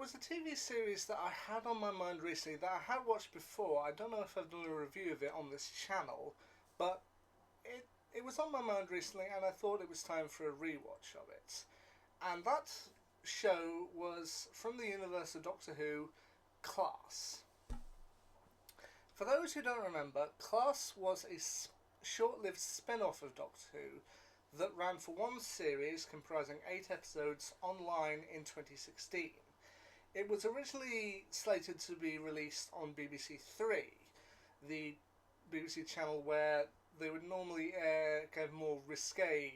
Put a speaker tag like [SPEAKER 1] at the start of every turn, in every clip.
[SPEAKER 1] was a TV series that I had on my mind recently that I had watched before. I don't know if I've done a review of it on this channel, but it was on my mind recently and I thought it was time for a rewatch of it. And that show was from the universe of Doctor Who, Class. For those who don't remember, Class was a short-lived spin-off of Doctor Who that ran for one series comprising 8 episodes online in 2016. It was originally slated to be released on BBC Three, the BBC channel where they would normally air kind of more risque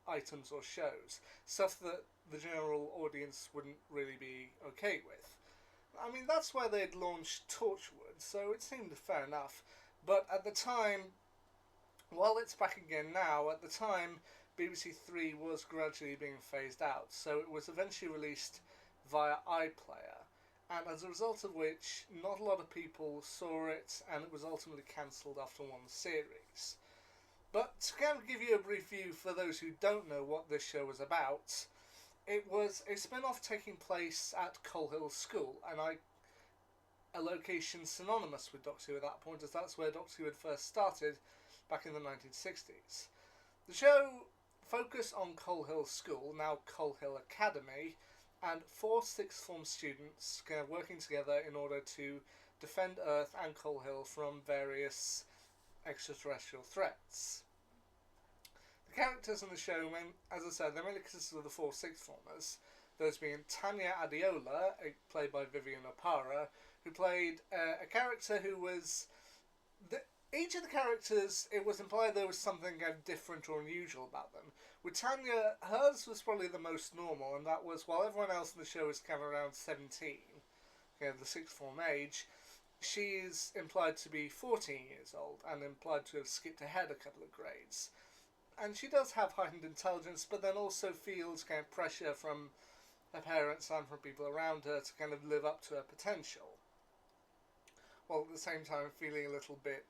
[SPEAKER 1] items or shows, stuff that the general audience wouldn't really be okay with. I mean, that's where they'd launched Torchwood, so it seemed fair enough. But at the time, while it's back again now, at the time BBC Three was gradually being phased out, so it was eventually released via iPlayer, and as a result of which not a lot of people saw it, and it was ultimately cancelled after one series. But to kind of give you a brief view for those who don't know what this show was about, it was a spin-off taking place at Coal Hill School, and a location synonymous with Doctor Who at that point, as that's where Doctor Who had first started back in the 1960s. The show focused on Coal Hill School, now Coal Hill Academy, and 4 sixth form students kind of working together in order to defend Earth and Coal Hill from various extraterrestrial threats. The characters in the show, as I said, they mainly consisted of the 4 sixth formers, those being Tanya Adeola, played by Vivian Opara, who played a character who was... Each of the characters, it was implied there was something kind of different or unusual about them. With Tanya, hers was probably the most normal, and that was while everyone else in the show is kind of around 17, the sixth form age, she is implied to be 14 years old and implied to have skipped ahead a couple of grades. And she does have heightened intelligence, but then also feels kind of pressure from her parents and from people around her to kind of live up to her potential, while at the same time feeling a little bit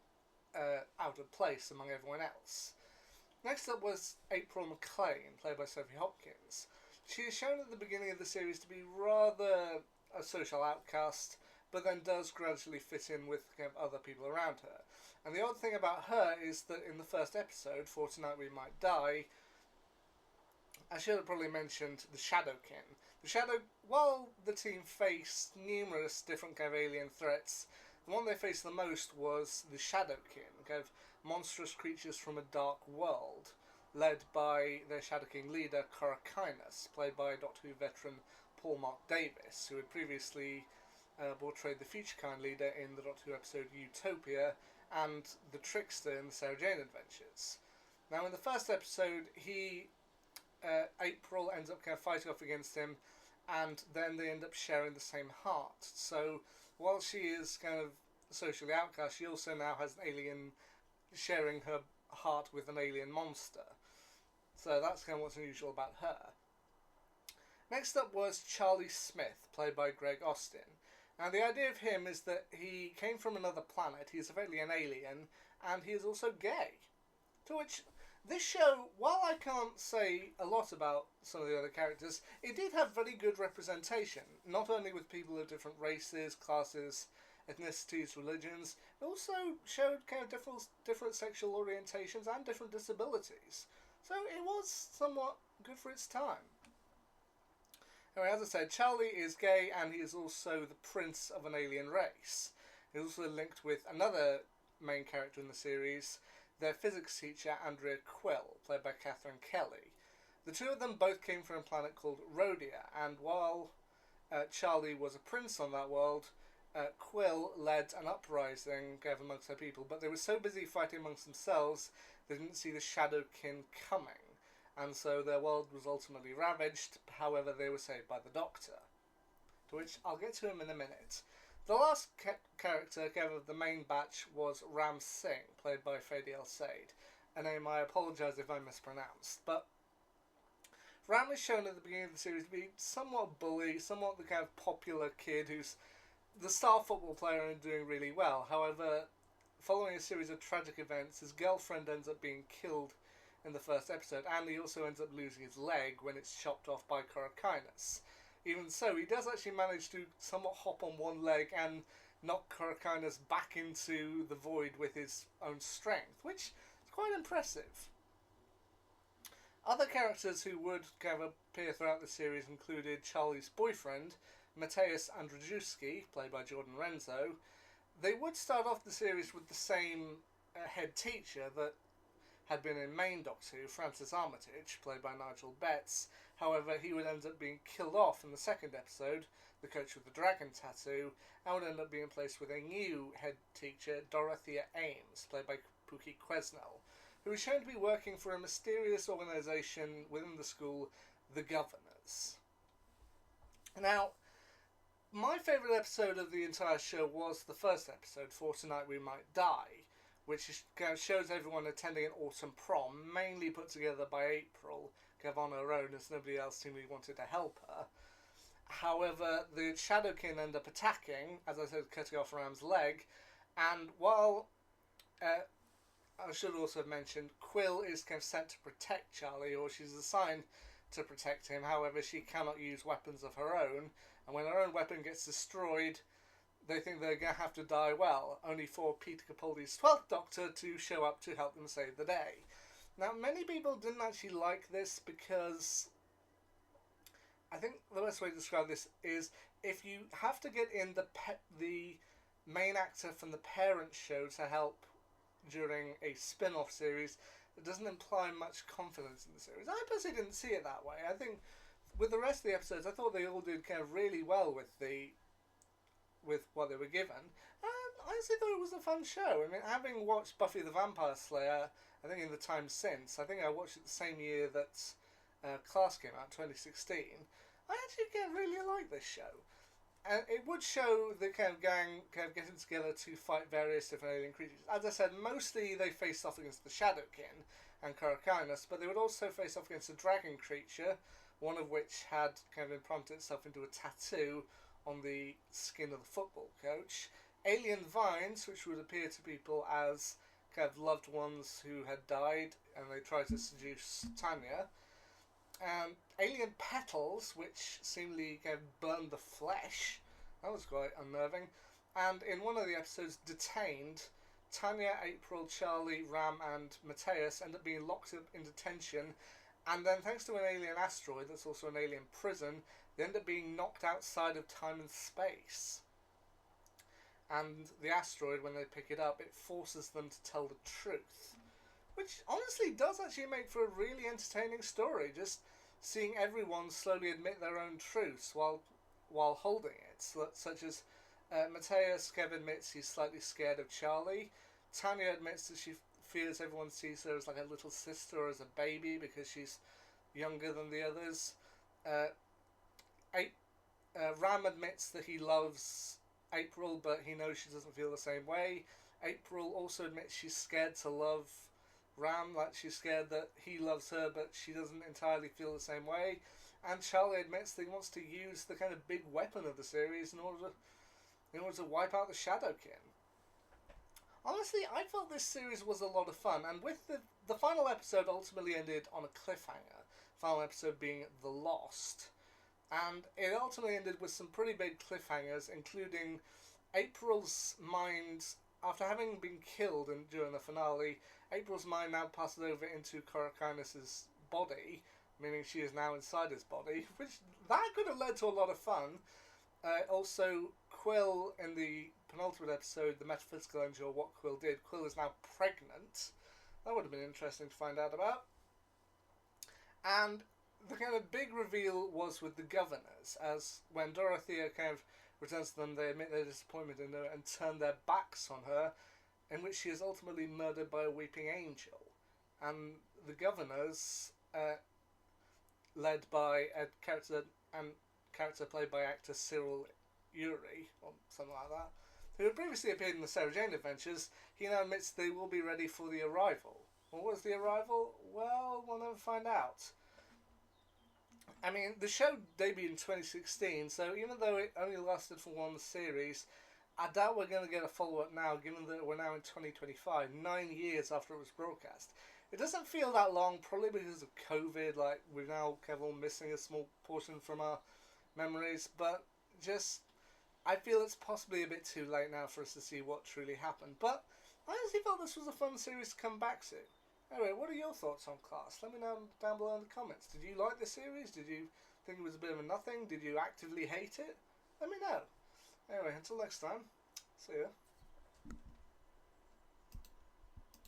[SPEAKER 1] out of place among everyone else. Next up was April McLean, played by Sophie Hopkins. She is shown at the beginning of the series to be rather a social outcast, but then does gradually fit in with kind of other people around her. And the odd thing about her is that in the first episode, For Tonight We Might Die, I should have probably mentioned the Shadowkin. While the team faced numerous different kind of alien threats, the one they faced the most was the Shadowkin, kind of monstrous creatures from a dark world, led by their Shadowkin leader, Korakynus, played by Doctor Who veteran Paul Mark Davis, who had previously portrayed the Future-Kind leader in the Doctor Who episode Utopia and the Trickster in the Sarah Jane Adventures. Now, in the first episode, April ends up kind of fighting off against him, and then they end up sharing the same heart. So while she is kind of socially outcast, she also now has an alien sharing her heart with an alien monster. So that's kind of what's unusual about her. Next up was Charlie Smith, played by Greg Austin. Now the idea of him is that he came from another planet, he is effectively an alien, and he is also gay. To which this show, while I can't say a lot about some of the other characters, it did have very good representation, not only with people of different races, classes, ethnicities, religions, it also showed kind of different sexual orientations and different disabilities. So it was somewhat good for its time. Anyway, as I said, Charlie is gay and he is also the prince of an alien race. He's also linked with another main character in the series, their physics teacher, Andrea Quill, played by Catherine Kelly. The two of them both came from a planet called Rhodia, and while Charlie was a prince on that world, Quill led an uprising amongst her people, but they were so busy fighting amongst themselves they didn't see the Shadowkin coming, and so their world was ultimately ravaged. However, they were saved by the Doctor, to which I'll get to him in a minute. The last character of the main batch was Ram Singh, played by Fadi El Said, a name I apologise if I mispronounced, but Ram is shown at the beginning of the series to be somewhat bully, somewhat the kind of popular kid who's the star football player and doing really well. However, following a series of tragic events, his girlfriend ends up being killed in the first episode, and he also ends up losing his leg when it's chopped off by Korakynus. even so, he does actually manage to somewhat hop on one leg and knock Karakinas back into the void with his own strength, which is quite impressive. Other characters who would kind of appear throughout the series included Charlie's boyfriend, Mateusz Andrzejewski, played by Jordan Renzo. They would start off the series with the same head teacher that had been in main Doctor Who, Francis Armitage, played by Nigel Betts. However, he would end up being killed off in the second episode, the coach with the dragon tattoo, and would end up being replaced with a new head teacher, Dorothea Ames, played by Pookie Quesnel, who is shown to be working for a mysterious organisation within the school, the Governors. Now, my favourite episode of the entire show was the first episode, For Tonight We Might Die, which kind of shows everyone attending an autumn prom, mainly put together by April, kind of on her own, as nobody else seemingly wanted to help her. However, the Shadowkin end up attacking, as I said, cutting off Ram's leg, and while I should also have mentioned, Quill is kind of sent to protect Charlie, or she's assigned to protect him. However, she cannot use weapons of her own, and when her own weapon gets destroyed, they think they're going to have to die well, only for Peter Capaldi's 12th Doctor to show up to help them save the day. Now, many people didn't actually like this because I think the best way to describe this is if you have to get in the main actor from the parent show to help during a spin-off series, it doesn't imply much confidence in the series. I personally didn't see it that way. I think with the rest of the episodes, I thought they all did kind of really well with what they were given. And I honestly thought it was a fun show. I mean, having watched Buffy the Vampire Slayer, I think in the time since, I think I watched it the same year that Class came out, 2016, I actually really like this show. And it would show the kind of gang kind of getting together to fight various different alien creatures. As I said, mostly they faced off against the Shadowkin and Karakinas, but they would also face off against a dragon creature, one of which had kind of implanted itself into a tattoo on the skin of the football coach. Alien vines, which would appear to people as kind of loved ones who had died, and they tried to seduce Tanya. Alien petals, which seemingly kind of burned the flesh. That was quite unnerving. And in one of the episodes, Detained, Tanya, April, Charlie, Ram, and Mateusz end up being locked up in detention. And then, thanks to an alien asteroid that's also an alien prison, they end up being knocked outside of time and space. And the asteroid, when they pick it up, it forces them to tell the truth. Which honestly does actually make for a really entertaining story, just seeing everyone slowly admit their own truths while holding it. Such as Mateusz admits he's slightly scared of Charlie. Tanya admits that she fears everyone sees her as like a little sister or as a baby because she's younger than the others. Ram admits that he loves April, but he knows she doesn't feel the same way. April also admits she's scared to love Ram, like she's scared that he loves her, but she doesn't entirely feel the same way. And Charlie admits that he wants to use the kind of big weapon of the series in order to wipe out the Shadowkin. Honestly, I felt this series was a lot of fun, and with the final episode ultimately ended on a cliffhanger. Final episode being The Lost. And it ultimately ended with some pretty big cliffhangers, including April's mind, after having been killed during the finale, April's mind now passes over into Karakinas' body, meaning she is now inside his body, which that could have led to a lot of fun. Also, Quill, in the penultimate episode, The Metaphysical Angel, what Quill did, Quill is now pregnant. That would have been interesting to find out about. And the kind of big reveal was with the Governors, as when Dorothea kind of returns to them, they admit their disappointment in her and turn their backs on her, in which she is ultimately murdered by a weeping angel. And the Governors, led by a character played by actor Cyril Uri, or something like that, who had previously appeared in the Sarah Jane Adventures, he now admits they will be ready for the arrival. What was the arrival? Well, we'll never find out. I mean, the show debuted in 2016, so even though it only lasted for one series, I doubt we're going to get a follow-up now, given that we're now in 2025, 9 years after it was broadcast. It doesn't feel that long, probably because of COVID, like we're now kind of all missing a small portion from our memories, but just I feel it's possibly a bit too late now for us to see what truly happened. But I honestly felt this was a fun series to come back to. Anyway, what are your thoughts on Class? Let me know down below in the comments. Did you like the series? Did you think it was a bit of a nothing? Did you actively hate it? Let me know. Anyway, until next time, see ya.